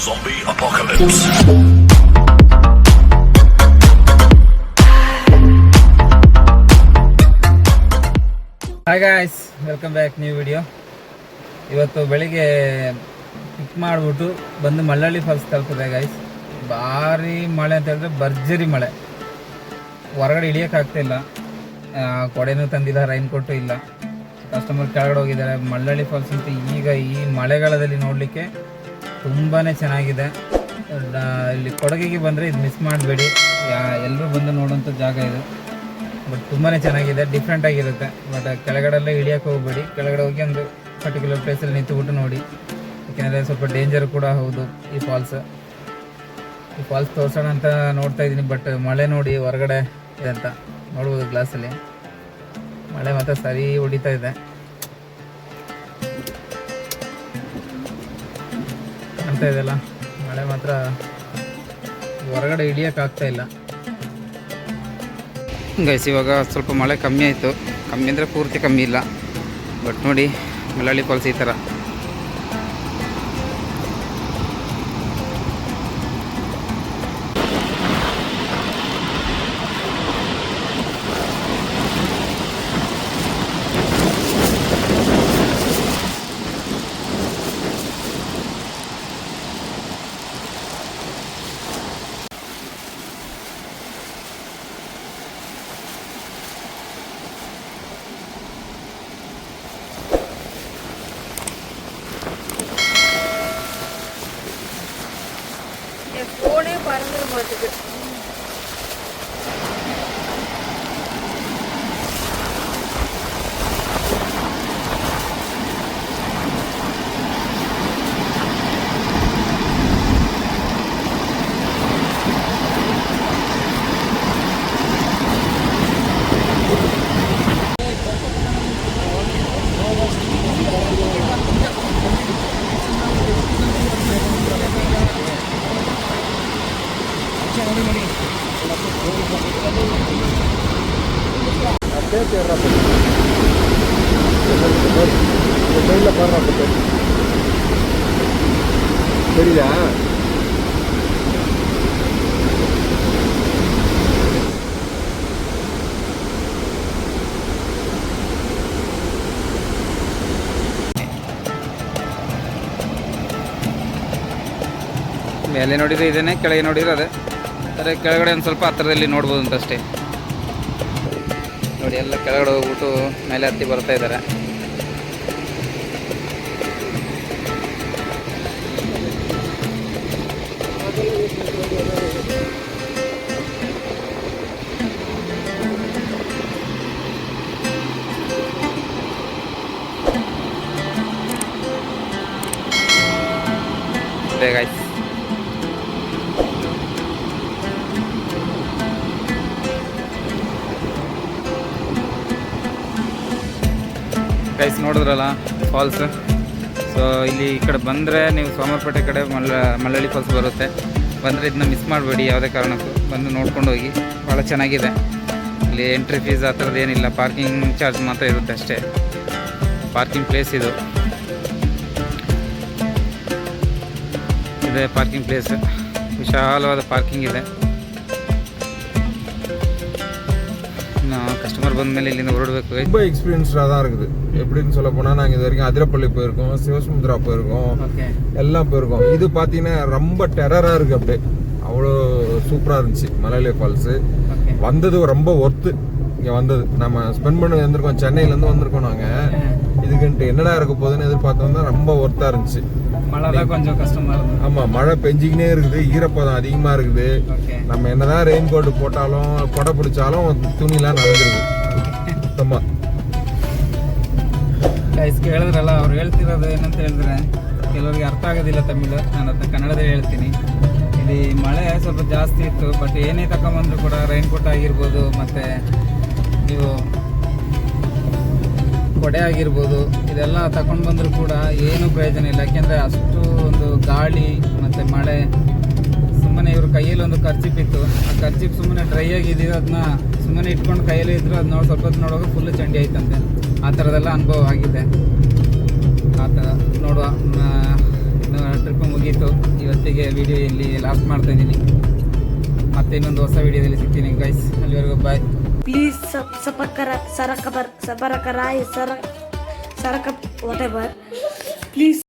Zombie apocalypse. Hi guys, welcome back new video. ಇವತ್ತು ಬೆಳಿಗ್ಗೆ ಪಿಕ್ ಮಾಡಿಬಿಟ್ಟು ಬಂದು ಮಳ್ಳಳ್ಳಿ ಫಾಲ್ಸ್ ತಲುಪಿದೆ ಗಾಯ್ಸ್. ಭಾರಿ ಮಳೆ ಅಂತ ಹೇಳಿದ್ರೆ ಭರ್ಜರಿ ಮಳೆ. ಹೊರಗಡೆ ಇಳಿಯೋಕ್ಕಾಗ್ತಾಯಿಲ್ಲ. ಕೊಡೆನೂ ತಂದಿಲ್ಲ, ರೈನ್ ಕೋಟು ಇಲ್ಲ. ಕಸ್ಟಮರ್ ಕೆಳಗಡೆ ಹೋಗಿದ್ದಾರೆ. ಮಳ್ಳಳ್ಳಿ ಫಾಲ್ಸ್ ಅಂತೂ ಈಗ ಈ ಮಳೆಗಾಲದಲ್ಲಿ ನೋಡಲಿಕ್ಕೆ ತುಂಬಾ ಚೆನ್ನಾಗಿದೆ. ಇಲ್ಲಿ ಕೊಡಗಿಗೆ ಬಂದರೆ ಇದು ಮಿಸ್ ಮಾಡಬೇಡಿ, ಎಲ್ಲರೂ ಬಂದು ನೋಡೋಂಥ ಜಾಗ ಇದು. ಬಟ್ ತುಂಬಾ ಚೆನ್ನಾಗಿದೆ, ಡಿಫ್ರೆಂಟ್ ಆಗಿರುತ್ತೆ. ಬಟ್ ಕೆಳಗಡೆಲ್ಲ ಇಳಿಯೋಕೆ ಹೋಗಬೇಡಿ. ಕೆಳಗಡೆ ಹೋಗಿ ಒಂದು ಪರ್ಟಿಕ್ಯುಲರ್ ಪ್ಲೇಸಲ್ಲಿ ನಿಂತುಬಿಟ್ಟು ನೋಡಿ, ಯಾಕೆಂದರೆ ಸ್ವಲ್ಪ ಡೇಂಜರ್ ಕೂಡ ಹೌದು ಈ ಫಾಲ್ಸ್ ತೋರಿಸೋಣ ಅಂತ ನೋಡ್ತಾ ಇದ್ದೀನಿ. ಬಟ್ ಮಳೆ ನೋಡಿ ಹೊರಗಡೆ ಇದೆ ಅಂತ ನೋಡ್ಬೋದು ಗ್ಲಾಸಲ್ಲಿ. ಮಳೆ ಮಾತ್ರ ಸರಿ ಹೊಡಿತಾ ಇದೆ. ಕಾಣ್ತಾ ಇದೆಯಲ್ಲ, ಮಳೆ ಮಾತ್ರ ಹೊರಗಡೆ ಇಳಿಯೋಕ್ಕಾಗ್ತಾ ಇಲ್ಲ ಗೈಸ್. ಇವಾಗ ಸ್ವಲ್ಪ ಮಳೆ ಕಮ್ಮಿ ಆಯಿತು. ಕಮ್ಮಿ ಅಂದರೆ ಪೂರ್ತಿ ಕಮ್ಮಿ ಇಲ್ಲ. ಬಟ್ ನೋಡಿ ಮಳ್ಳಳ್ಳಿ ಫಾಲ್ಸ್ ಈ ಥರ. போனே பறந்துட மாட்டுது. சரியா? ಮೇಲೆ ನೋಡಿದ್ರೆ ಇದೇನೆ, ಕೆಳಗೆ ನೋಡಿದ್ರೆ ಅದೇ. ಆದರೆ ಕೆಳಗಡೆ ಒಂದು ಸ್ವಲ್ಪ ಹತ್ತಿರದಲ್ಲಿ ನೋಡ್ಬೋದು ಅಂತಷ್ಟೇ. ನೋಡಿ ಎಲ್ಲ ಕೆಳಗಡೆ ಹೋಗ್ಬಿಟ್ಟು ಮೇಲೆ ಹತ್ತಿ ಬರ್ತಾ ಇದ್ದಾರೆ. ಗಾಯ್ಸ್, ಗೈಸ್ ನೋಡಿದ್ರಲ್ಲ ಫಾಲ್ಸ್. ಸೊ ಇಲ್ಲಿ ಈ ಕಡೆ ಬಂದರೆ ನೀವು ಸೋಮವಾರಪೇಟೆ ಕಡೆ ಮಳ್ಳಳ್ಳಿ ಫಾಲ್ಸ್ ಬರುತ್ತೆ. ಬಂದರೆ ಇದನ್ನ ಮಿಸ್ ಮಾಡಬೇಡಿ ಯಾವುದೇ ಕಾರಣಕ್ಕೂ. ಬಂದು ನೋಡ್ಕೊಂಡು ಹೋಗಿ, ಭಾಳ ಚೆನ್ನಾಗಿದೆ. ಇಲ್ಲಿ ಎಂಟ್ರಿ ಫೀಸ್ ಆ ಥರದ್ದು ಏನಿಲ್ಲ, ಪಾರ್ಕಿಂಗ್ ಚಾರ್ಜ್ ಮಾತ್ರ ಇರುತ್ತೆ ಅಷ್ಟೇ. ಪಾರ್ಕಿಂಗ್ ಪ್ಲೇಸ್ ಇದು ಇದೆ. ಪಾರ್ಕಿಂಗ್ ಪ್ಲೇಸ್ ವಿಶಾಲವಾದ ಪಾರ್ಕಿಂಗ್ ಇದೆ. கஸ்டமர் ಬಂದ ಮೇಲೆ இಲ್ಲಿಂದ ಹೊರಡಬೇಕು. ரொம்ப எக்ஸ்பீரியன்ஸ்டா தான் இருக்குது. எப்படின்னு சொல்ல போனா நாங்க இது வரைக்கும் அதிரப்பள்ளி போயிருக்கோம், சிவசமுத்திரா போயிருக்கோம், எல்லாம் போயிருக்கோம். இது பாத்தீங்கன்னா ரொம்ப டெரரா இருக்கு. அப்படியே அவ்வளோ சூப்பரா இருந்துச்சு மலையில ஃபால்ஸ். வந்தது ரொம்ப ஒர்த்து. இங்க வந்தது நம்ம ஸ்பெண்ட் பண்ணி வந்திருக்கோம். சென்னையில இருந்து வந்திருக்கோம் நாங்க. இதுக்குன்ட்டு என்னடா இருக்க போகுதுன்னு எதிர்பார்த்தோம்னா ரொம்ப ஒர்த்தா இருந்துச்சு. மழை கொஞ்சம் கஷ்டமா இருக்கு. ஆமா, மழை பெஞ்சிக்கினே இருக்குது, ஈரப்பதம் அதிகமா இருக்குது. நம்ம என்னதான் ரெயின் கோட் போட்டாலும் கொடை பிடிச்சாலும் துணிலாம் நனைஞ்சிருது சுத்தமா. ಗೈಸ್ ಕೇಳಿದ್ರಲ್ಲ, ಅವ್ರು ಹೇಳ್ತಿರೋದು ಏನಂತ ಹೇಳಿದ್ರೆ, ಕೆಲವರಿಗೆ ಅರ್ಥ ಆಗೋದಿಲ್ಲ ತಮಿಳು. ನಾನು ಅದನ್ನ ಕನ್ನಡದಲ್ಲಿ ಹೇಳ್ತೀನಿ. ಇಲ್ಲಿ ಮಳೆ ಸ್ವಲ್ಪ ಜಾಸ್ತಿ ಇತ್ತು. ಬಟ್ ಏನೇ ತಗೊಂಬಂದ್ರು ಕೂಡ ರೈನ್ ಕೋಟ್ ಆಗಿರ್ಬೋದು, ಮತ್ತು ನೀವು ಕೊಡೆ ಆಗಿರ್ಬೋದು, ಇದೆಲ್ಲ ತಗೊಂಡು ಬಂದರೂ ಕೂಡ ಏನೂ ಪ್ರಯೋಜನ ಇಲ್ಲ. ಯಾಕೆಂದರೆ ಅಷ್ಟು ಒಂದು ಗಾಳಿ ಮತ್ತು ಮಳೆ. ಸುಮ್ಮನೆ ಇವ್ರ ಕೈಯಲ್ಲಿ ಒಂದು ಕರ್ಚಿಪ್ ಇತ್ತು, ಆ ಕರ್ಚಿಪ್ ಸುಮ್ಮನೆ ಡ್ರೈ ಆಗಿದ್ದೀವಿ, ಅದನ್ನ ಸುಮ್ಮನೆ ಇಟ್ಕೊಂಡು ಕೈಯಲ್ಲಿ ಇದ್ರು ಅದು ನೋಡಿ ಸ್ವಲ್ಪ ಹೊತ್ತು ನೋಡುವಾಗ ಫುಲ್ಲು ಚಂಡಿ ಆಯ್ತಂತೆ. ಆ ಥರದ್ದೆಲ್ಲ ಅನುಭವ ಆಗಿದೆ. ಆ ಥರ ನೋಡುವ ಟ್ರಿಪ್ ಮುಗಿ ಮುಗೀತು. ಇವತ್ತಿಗೆ ವಿಡಿಯೋ ಇಲ್ಲಿ ಲಾಸ್ಟ್ ಮಾಡ್ತಾ ಇದ್ದೀನಿ. ಮತ್ತೆ ಇನ್ನೊಂದು ಹೊಸ ವಿಡಿಯೋದಲ್ಲಿ ಸಿಗ್ತೀನಿ ಗೈಸ್. ಅಲ್ಲಿವರೆಗೂ ಬಾಯ್. ಪ್ಲೀಸ್ ಸರಕ ವಾಟೆವರ್ ಪ್ಲೀಸ್